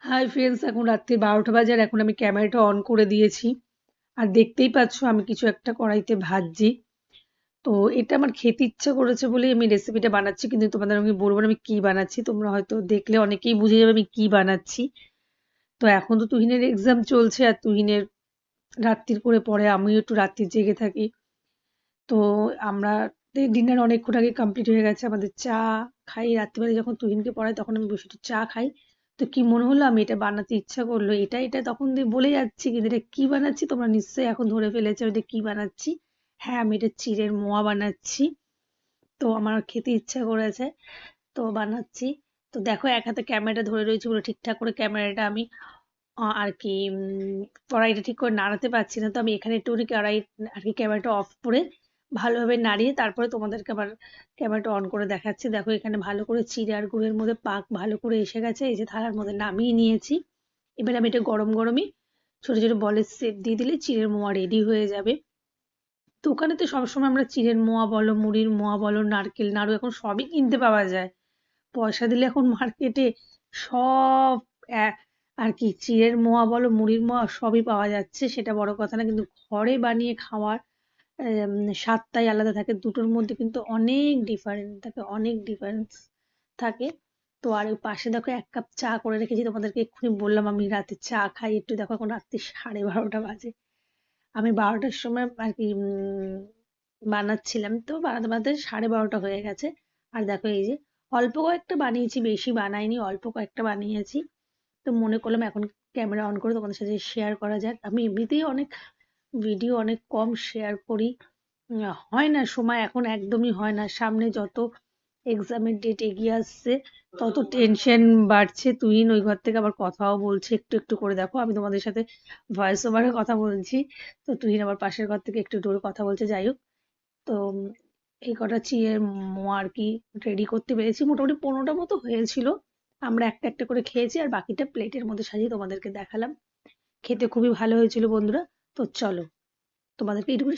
Hi friends, এখন রাত্রি 12টা বাজে আর এখন আমি ক্যামেরাটা অন করে দিয়েছি। আর দেখতেই পাচ্ছ আমি কিছু একটা কড়াইতে ভাজছি। তো এটা আমার খেতে ইচ্ছা করেছে বলেই আমি রেসিপিটা বানাচ্ছি, কিন্তু তোমাদের আমি বলবো না আমি কি বানাচ্ছি। তোমরা হয়তো দেখলে অনেকেই বুঝে যাবে আমি কি বানাচ্ছি। তো এখন তো তুহিনের এক্সাম চলছে আর তুহিনের রাত্রির করে পড়ে, আমিও একটু রাত্রি জেগে থাকি। তো আমরা ডিনার অনেকক্ষণ আগে কমপ্লিট হয়ে গেছে। আমাদের চা খাই রাত্রিবেলা, যখন তুহিনকে পড়াই তখন আমি বসে একটু চা খাই। তো কি মনে হলো আমি এটা বানাতে ইচ্ছা করলো, এটা এটা তখন দিয়ে বলে যাচ্ছি, কিন্তু এটা কি বানাচ্ছি তোমরা নিশ্চয়ই এখন ধরে ফেলেছো এটা কি বানাচ্ছি। হ্যাঁ, আমি এটা চিড়ের মোয়া বানাচ্ছি। তো আমার খেতে ইচ্ছা করেছে, তো বানাচ্ছি। তো দেখো এক হাতে ক্যামেরাটা ধরে রয়েছে বলে ঠিকঠাক করে ক্যামেরাটা আমি আর কি কড়াইটা ঠিক করে নাড়াতে পারছি না। তো আমি এখানে একটুখানি কড়াই আর কি ক্যামেরাটা অফ করে ভালোভাবে নাড়িয়ে তারপরে তোমাদেরকে আবার ক্যামেরাটা অন করে দেখাচ্ছি। দেখো এখানে ভালো করে চিড়ে আর গুড়ের মধ্যে পাক ভালো করে এসে গেছে, এই যে থালার মধ্যে নামিয়ে নিয়েছি। এবার আমি এটা গরম গরমই ছোট ছোট বলের শেপ দিয়ে দিলে চিড়ের মোয়া রেডি হয়ে যাবে। তো ওখানে তো সবসময় আমরা চিড়ের মোয়া বলো, মুড়ির মোয়া বলো, নারকেল নাড়ু এখন সবই কিনতে পাওয়া যায়। পয়সা দিলে এখন মার্কেটে সব আর কি চিড়ের মোয়া বলো, মুড়ির মোয়া সবই পাওয়া যাচ্ছে, সেটা বড় কথা না। কিন্তু ঘরে বানিয়ে খাওয়ার স্বাদটাই আলাদা থাকে। দুটোর মধ্যে কিন্তু অনেক ডিফারেন্স থাকে, অনেক ডিফারেন্স থাকে। তো আর ওই পাশে দেখো 1 কাপ চা করে রেখেছি, তোমাদেরকে এক্ষুনি বললাম আমি রাতে চা খাই একটু। দেখো এখন রাত্রি 12:30 বাজে। আমি 12টার সময় আর কি বানাচ্ছিলাম, তো বানাতে বানাতে 12:30 হয়ে গেছে। আর দেখো এই যে অল্প কয়েকটা বানিয়েছি, বেশি বানাইনি, অল্প কয়েকটা বানিয়েছি। তো মনে করলাম এখন ক্যামেরা অন করে তোমাদের সাথে শেয়ার করা যাক। আমি এমনিতেই অনেক ভিডিও অনেক কম শেয়ার করি, হয় না সময়, এখন একদমই হয় না। সামনে যত এক্সামের ডেট এগিয়ে আসছে তত টেনশন বাড়ছে। তুহিন ওই ঘর থেকে আবার কথাও বলছে একটু একটু করে। দেখো আমি তোমাদের সাথে ভয়েস ওভারে কথা বলছি, তো তুহিন আবার পাশের ঘর থেকে একটু একটু করে কথা বলছে। যাই হোক, তো এই কটা চিড়ের মোয়া আর কি রেডি করতে পেরেছি। মোটামুটি 15টা মতো হয়েছিল। আমরা একটা একটা করে খেয়েছি আর বাকিটা প্লেটের মধ্যে সাজিয়ে তোমাদেরকে দেখালাম। খেতে খুবই ভালো হয়েছিল বন্ধুরা। তো চলো তোমাদেরকে এইটুকু